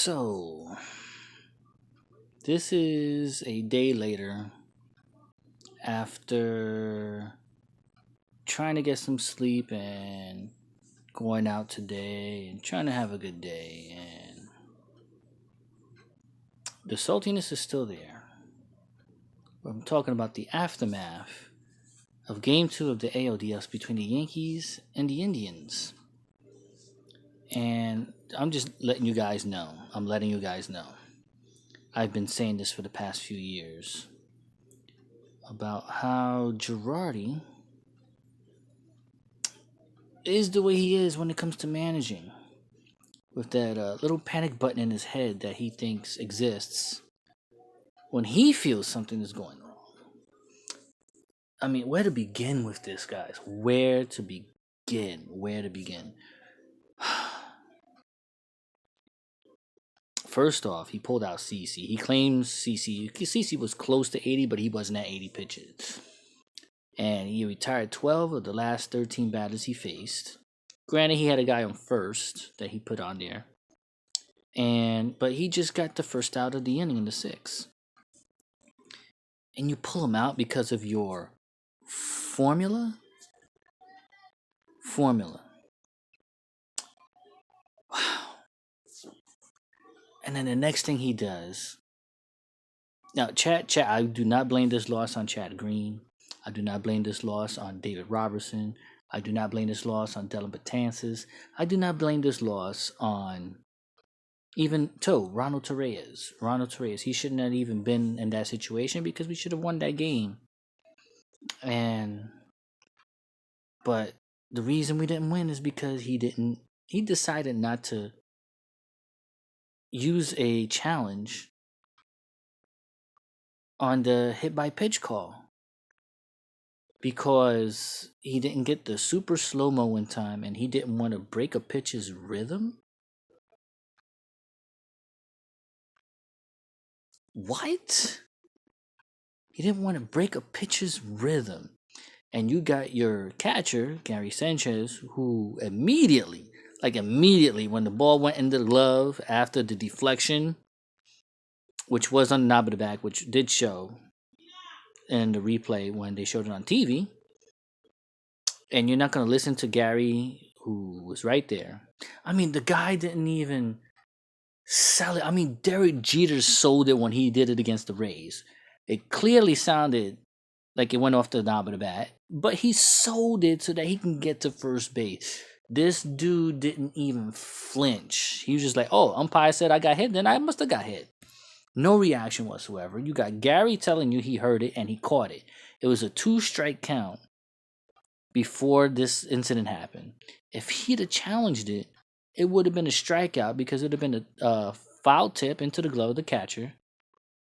So, this is a day later after trying to get some sleep and going out today and trying to have a good day, and the saltiness is still there. I'm talking about the aftermath of Game 2 of the ALDS between the Yankees and the Indians. And I'm just letting you guys know. I've been saying this for the past few years about how Girardi is the way he is when it comes to managing, with that little panic button in his head that he thinks exists when he feels something is going wrong. I mean, where to begin with this, guys? Where to begin? First off, he pulled out CC. He claims CC was close to 80, but he wasn't at 80 pitches. And he retired 12 of the last 13 batters he faced. Granted, he had a guy on first that he put on there. But he just got the first out of the inning in the sixth. And you pull him out because of your formula? Wow. And then the next thing he does. Now, Chad, I do not blame this loss on Chad Green. I do not blame this loss on David Robertson. I do not blame this loss on Dellin Betances. I do not blame this loss on even Ronald Torreyes. He shouldn't have even been in that situation because we should have won that game. But the reason we didn't win is because he decided not to use a challenge on the hit by pitch call, because he didn't get the super slow-mo in time and he didn't want to break a pitch's rhythm. What? He didn't want to break a pitcher's rhythm. And you got your catcher, Gary Sanchez, who immediately, when the ball went into the glove after the deflection, which was on the knob of the back, which did show in the replay when they showed it on TV, and you're not going to listen to Gary, who was right there. I mean, the guy didn't even sell it. I mean, Derek Jeter sold it when he did it against the Rays. It clearly sounded like it went off the knob of the bat, but he sold it so that he can get to first base. This dude didn't even flinch. He was just like, oh, umpire said I got hit, then I must have got hit. No reaction whatsoever. You got Gary telling you he heard it and he caught it. It was a 2-strike count before this incident happened. If he'd have challenged it, it would have been a strikeout because it would have been a foul tip into the glove of the catcher,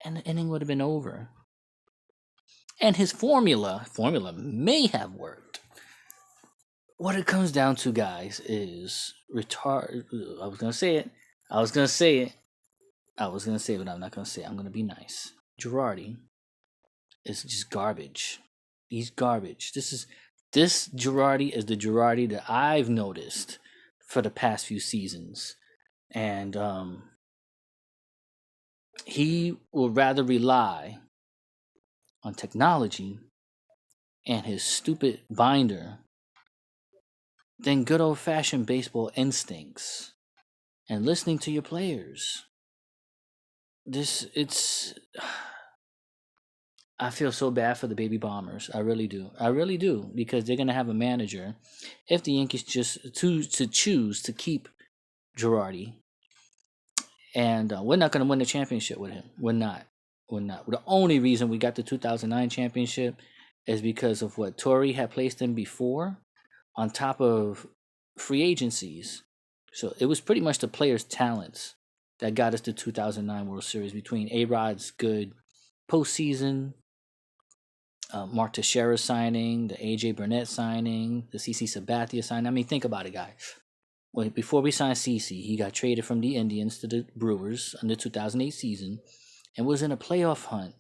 and the inning would have been over. And his formula may have worked. What it comes down to, guys, is retard. I was gonna say it, but I'm not gonna say it. I'm gonna be nice. Girardi is just garbage. He's garbage. This Girardi is the Girardi that I've noticed for the past few seasons, and he will rather rely on technology and his stupid binder than good old-fashioned baseball instincts and listening to your players. I feel so bad for the baby Bombers. I really do, because they're gonna have a manager if the Yankees just choose to keep Girardi, and we're not gonna win the championship with him. We're not. The only reason we got the 2009 championship is because of what Torrey had placed in before, on top of free agencies. So it was pretty much the players' talents that got us the 2009 World Series, between A-Rod's good postseason, Mark Teixeira signing, the A.J. Burnett signing, the CC Sabathia signing. I mean, think about it, guys. Before we signed CC, he got traded from the Indians to the Brewers in the 2008 season and was in a playoff hunt.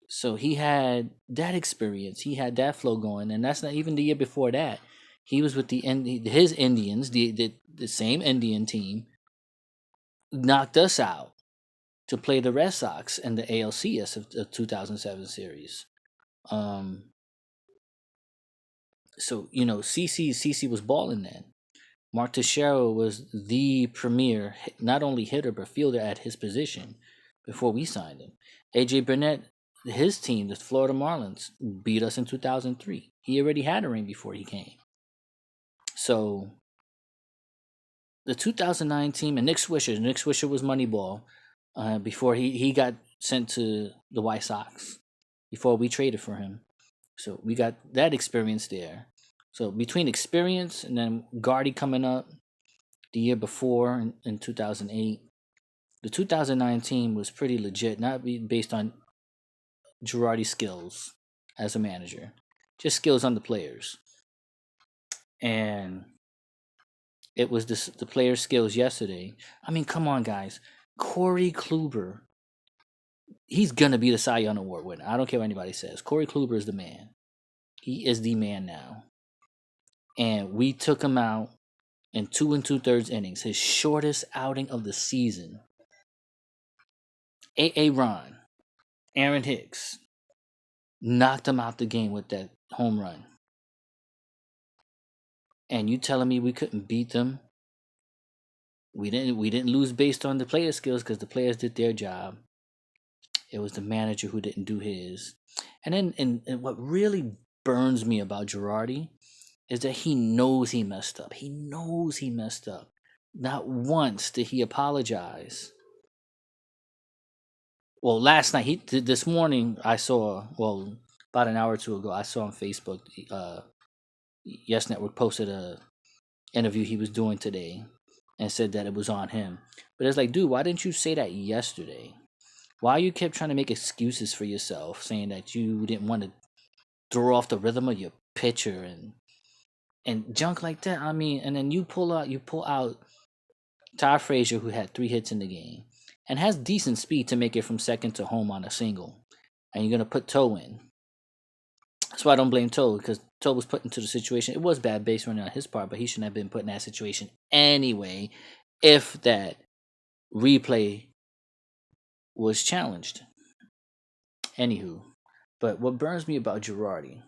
So he had that experience. He had that flow going. And that's not even the year before that. He was with his Indians, the same Indian team, knocked us out to play the Red Sox in the ALCS of the 2007 series. Um, so CC was balling then. Mark Teixeira was the premier, not only hitter but fielder at his position before we signed him. AJ Burnett, his team, the Florida Marlins, beat us in 2003. He already had a ring before he came. So the 2009 team and Nick Swisher was Moneyball before he got sent to the White Sox before we traded for him. So we got that experience there. So between experience and then Girardi coming up the year before in 2008, the 2009 team was pretty legit, not based on Girardi's skills as a manager, just skills on the players. And it was the players' skills yesterday. I mean, come on, guys. Corey Kluber, he's gonna be the Cy Young Award winner. I don't care what anybody says. Corey Kluber is the man. He is the man now. And we took him out in 2 2/3 innings, his shortest outing of the season. Ron, Aaron Hicks, knocked him out the game with that home run. And you telling me we couldn't beat them? We didn't lose based on the player skills because the players did their job. It was the manager who didn't do his. And then and what really burns me about Girardi is that he knows he messed up. He knows he messed up. Not once did he apologize. Well, last night, this morning, I saw, well, about an hour or two ago, I saw on Facebook, Yes Network posted a interview he was doing today and said that it was on him. But it's like, dude, why didn't you say that yesterday? Why you kept trying to make excuses for yourself, saying that you didn't want to throw off the rhythm of your pitcher and junk like that? I mean, and then you pull out Todd Frazier, who had 3 hits in the game and has decent speed to make it from second to home on a single, and you're gonna put Toe in. That's why I don't blame Toe, because Toe was put into the situation. It was bad base running on his part, but he shouldn't have been put in that situation anyway if that replay was challenged. Anywho, but what burns me about Girardi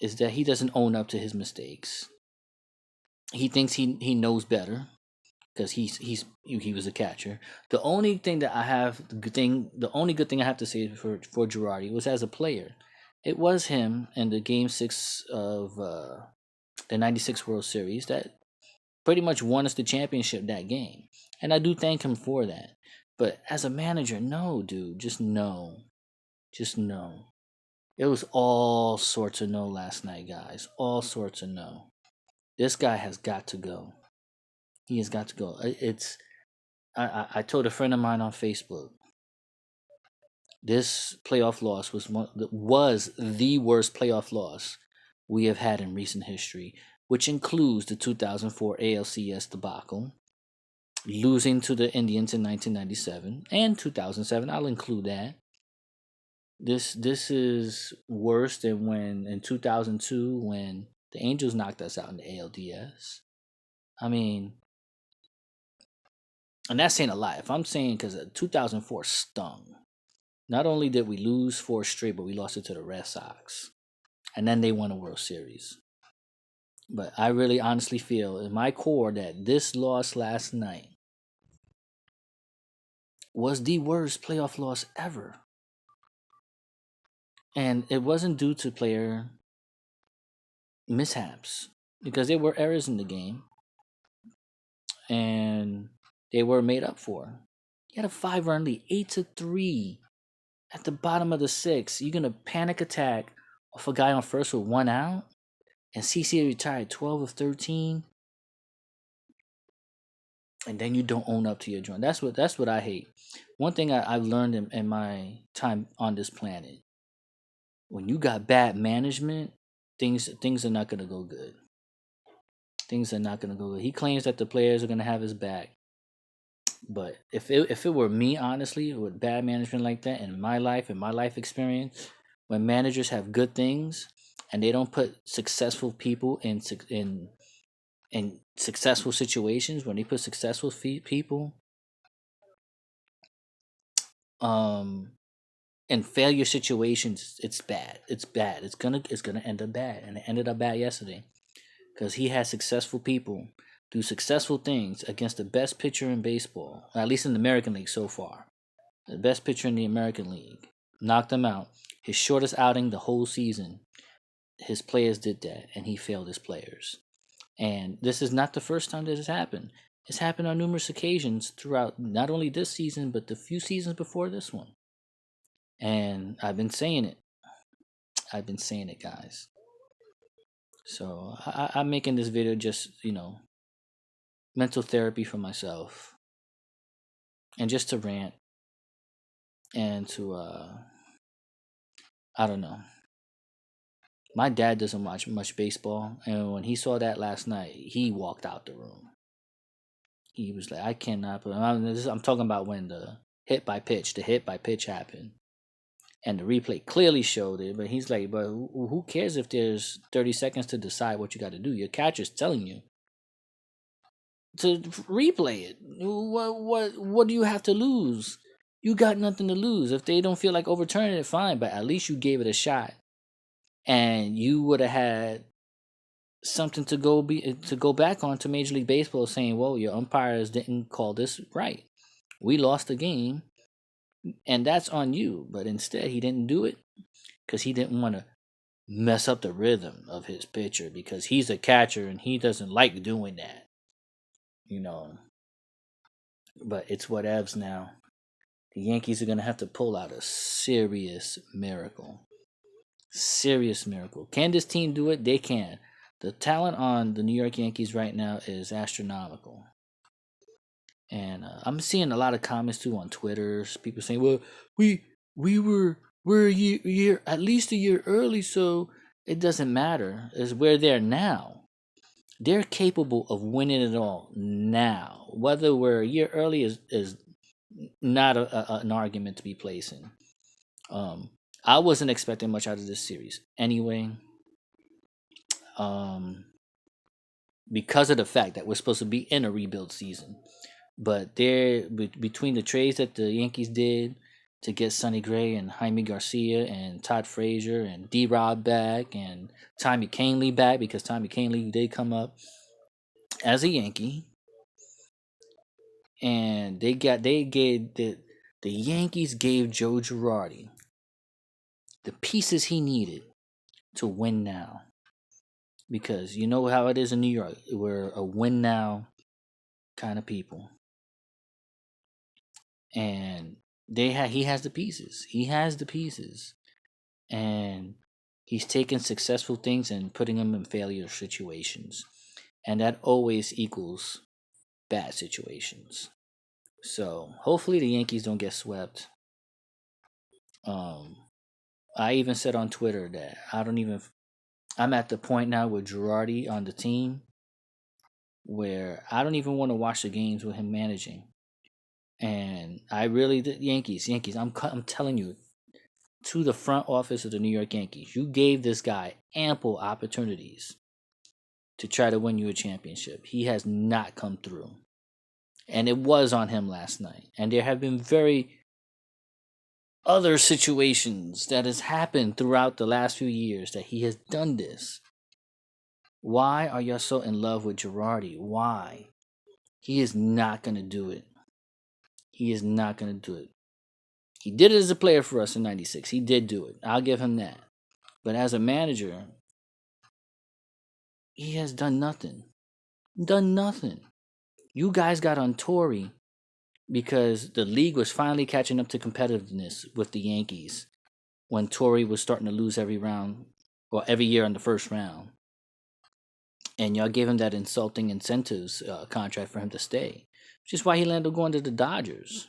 is that he doesn't own up to his mistakes. He thinks he knows better because he was a catcher. The only thing that I have the only good thing I have to say for Girardi was as a player. It was him in the Game 6 of the '96 World Series that pretty much won us the championship that game, and I do thank him for that. But as a manager, no, dude, just no. It was all sorts of no last night, guys. All sorts of no. This guy has got to go. He has got to go. I told a friend of mine on Facebook, this playoff loss was the worst playoff loss we have had in recent history, which includes the 2004 ALCS debacle, losing to the Indians in 1997 and 2007. I'll include that. This is worse than when in 2002 when the Angels knocked us out in the ALDS. I mean, and that's saying a lot. If I'm saying because 2004 stung. Not only did we lose 4 straight, but we lost it to the Red Sox. And then they won a World Series. But I really honestly feel in my core that this loss last night was the worst playoff loss ever. And it wasn't due to player mishaps because there were errors in the game and they were made up for. You had a 5-run lead, 8-3 at the bottom of the 6th. You're gonna panic attack off a guy on first with 1 out, and CC retired 12 of 13, and then you don't own up to your joint. That's what I hate. One thing I've learned in my time on this planet: when you got bad management, things are not gonna go good. Things are not gonna go good. He claims that the players are gonna have his back. But if it were me, honestly, with bad management like that in my life experience, when managers have good things and they don't put successful people in in successful situations, when they put successful people in failure situations, it's bad. It's bad. It's gonna end up bad, and it ended up bad yesterday because he had successful people do successful things against the best pitcher in baseball, at least in the American League so far. The best pitcher in the American League knocked him out. His shortest outing the whole season. His players did that, and he failed his players. And this is not the first time this has happened. It's happened on numerous occasions throughout not only this season, but the few seasons before this one. And I've been saying it. I've been saying it, guys. So I'm making this video just, mental therapy for myself. And just to rant. And to, I don't know. My dad doesn't watch much baseball. And when he saw that last night, he walked out the room. He was like, I cannot. I'm talking about when the hit by pitch happened. And the replay clearly showed it, but he's like, but who cares if there's 30 seconds to decide what you got to do? Your catcher's telling you to replay it. What do you have to lose? You got nothing to lose. If they don't feel like overturning it, fine, but at least you gave it a shot. And you would have had something to go back on to Major League Baseball saying, well, your umpires didn't call this right. We lost the game, and that's on you. But instead, he didn't do it because he didn't want to mess up the rhythm of his pitcher because he's a catcher and he doesn't like doing that. But it's whatevs now. The Yankees are going to have to pull out a serious miracle. Serious miracle. Can this team do it? They can. The talent on the New York Yankees right now is astronomical. And I'm seeing a lot of comments too on Twitter. People saying, well, we're a year at least a year early, so it doesn't matter. We're there now. They're capable of winning it all now. Whether we're a year early is not an argument to be placing. I wasn't expecting much out of this series anyway. Because of the fact that we're supposed to be in a rebuild season. But between the trades that the Yankees did to get Sonny Gray and Jaime Garcia and Todd Frazier and D-Rod back and Tommy Kahnle back, because Tommy Kahnle did come up as a Yankee, and the Yankees gave Joe Girardi the pieces he needed to win now. Because you know how it is in New York. We're a win now kind of people. And he has the pieces. He has the pieces. And he's taking successful things and putting them in failure situations. And that always equals bad situations. So hopefully the Yankees don't get swept. I even said on Twitter that I'm at the point now with Girardi on the team where I don't even want to watch the games with him managing. And I really did. Yankees, I'm telling you, to the front office of the New York Yankees, you gave this guy ample opportunities to try to win you a championship. He has not come through. And it was on him last night. And there have been very other situations that has happened throughout the last few years that he has done this. Why are y'all so in love with Girardi? Why? He is not going to do it. He is not going to do it. He did it as a player for us in 96. He did do it. I'll give him that. But as a manager, he has done nothing. Done nothing. You guys got on Torrey because the league was finally catching up to competitiveness with the Yankees when Torrey was starting to lose every round or every year in the first round. And y'all gave him that insulting incentives contract for him to stay, which is why he landed up going to the Dodgers.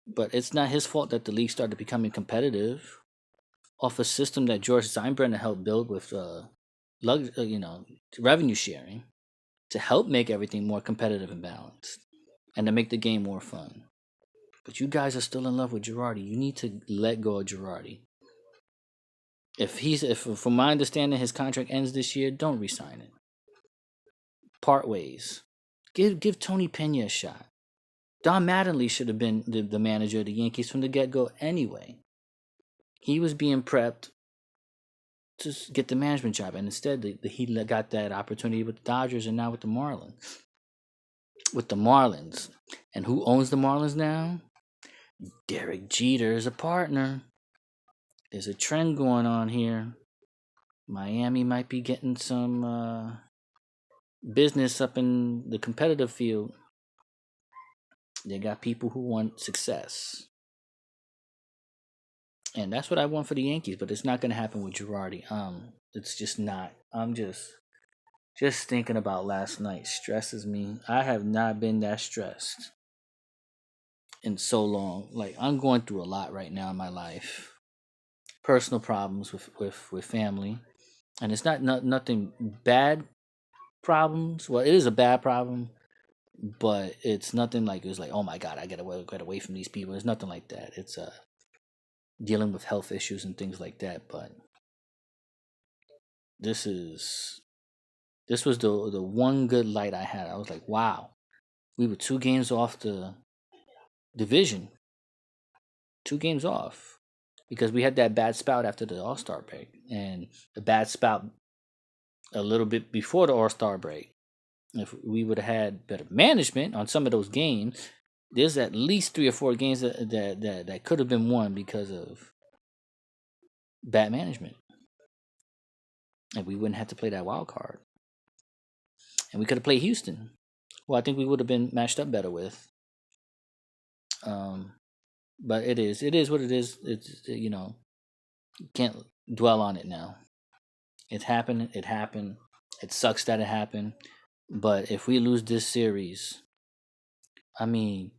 But it's not his fault that the league started becoming competitive off a system that George Steinbrenner helped build with, revenue sharing to help make everything more competitive and balanced and to make the game more fun. But you guys are still in love with Girardi. You need to let go of Girardi. If from my understanding his contract ends this year, don't re-sign it. part ways. Give Tony Pena a shot. Don Mattingly should have been the manager of the Yankees from the get-go anyway. He was being prepped to get the management job, and instead he got that opportunity with the Dodgers and now with the Marlins. And who owns the Marlins now? Derek Jeter is a partner. There's a trend going on here. Miami might be getting some business up in the competitive field. They got people who want success. And that's what I want for the Yankees, but it's not going to happen with Girardi. It's just not. I'm just thinking about last night stresses me. I have not been that stressed in so long. Like, I'm going through a lot right now in my life. Personal problems with family. And it's nothing bad problems. Well, it is a bad problem, but it's nothing like it was like, oh my God, I gotta get away from these people. It's nothing like that. It's dealing with health issues and things like that. But this was the one good light I had. I was like, wow, we were 2 games off the division. 2 games off. Because we had that bad spout after the All-Star break. And the bad spout a little bit before the All-Star break. If we would have had better management on some of those games, there's at least 3 or 4 games that could have been won because of bad management. And we wouldn't have to play that wild card. And we could have played Houston, who I think we would have been matched up better with. But it is what it is. It's, you can't dwell on it now. It happened. It sucks that it happened. But if we lose this series, I mean,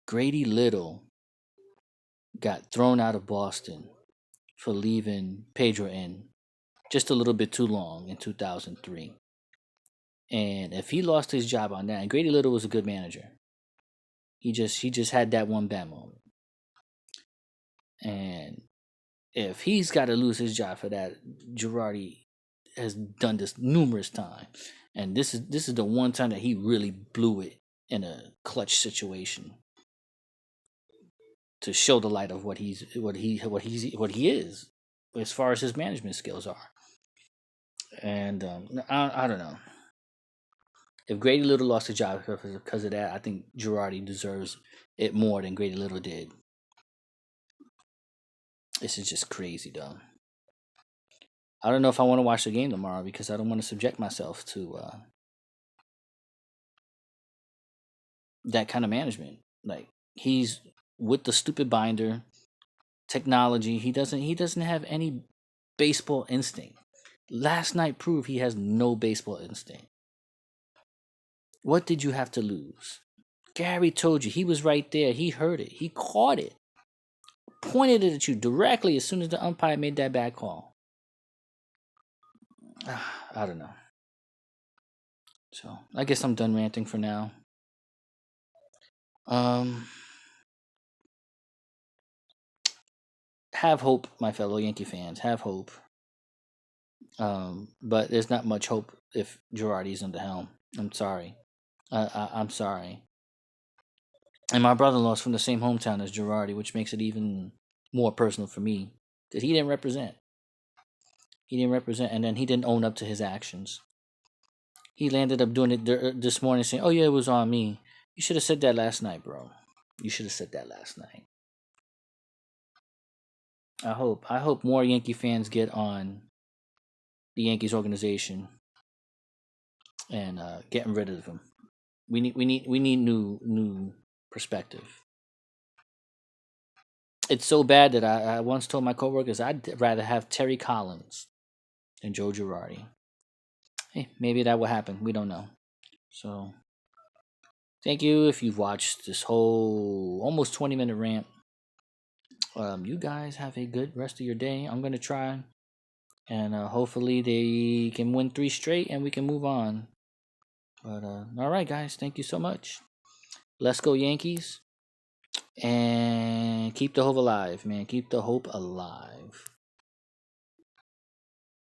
Grady Little got thrown out of Boston for leaving Pedro in just a little bit too long in 2003. And if he lost his job on that, and Grady Little was a good manager, he just had that one bad moment. And if he's got to lose his job for that, Girardi has done this numerous times, and this is the one time that he really blew it in a clutch situation to show the light of what he is as far as his management skills are. And I don't know. If Grady Little lost his job because of that, I think Girardi deserves it more than Grady Little did. This is just crazy, though. I don't know if I want to watch the game tomorrow because I don't want to subject myself to that kind of management. Like, he's with the stupid binder, technology. He doesn't have any baseball instinct. Last night proved he has no baseball instinct. What did you have to lose? Gary told you. He was right there. He heard it. He caught it. Pointed it at you directly as soon as the umpire made that bad call. I don't know. So I guess I'm done ranting for now. Have hope, my fellow Yankee fans. Have hope. But there's not much hope if Girardi's in the helm. I'm sorry. I'm sorry. And my brother-in-law's from the same hometown as Girardi, which makes it even more personal for me. Because he didn't represent. And then he didn't own up to his actions. He landed up doing it this morning saying, oh yeah, it was on me. You should have said that last night, bro. You should have said that last night. I hope more Yankee fans get on the Yankees organization and getting rid of them. We need new perspective. It's so bad that I once told my coworkers I'd rather have Terry Collins than Joe Girardi. Hey, maybe that will happen. We don't know. So, thank you if you've watched this whole almost 20-minute rant. You guys have a good rest of your day. I'm going to try. And hopefully they can win 3 straight and we can move on. But all right, guys. Thank you so much. Let's go Yankees. And keep the hope alive, man. Keep the hope alive.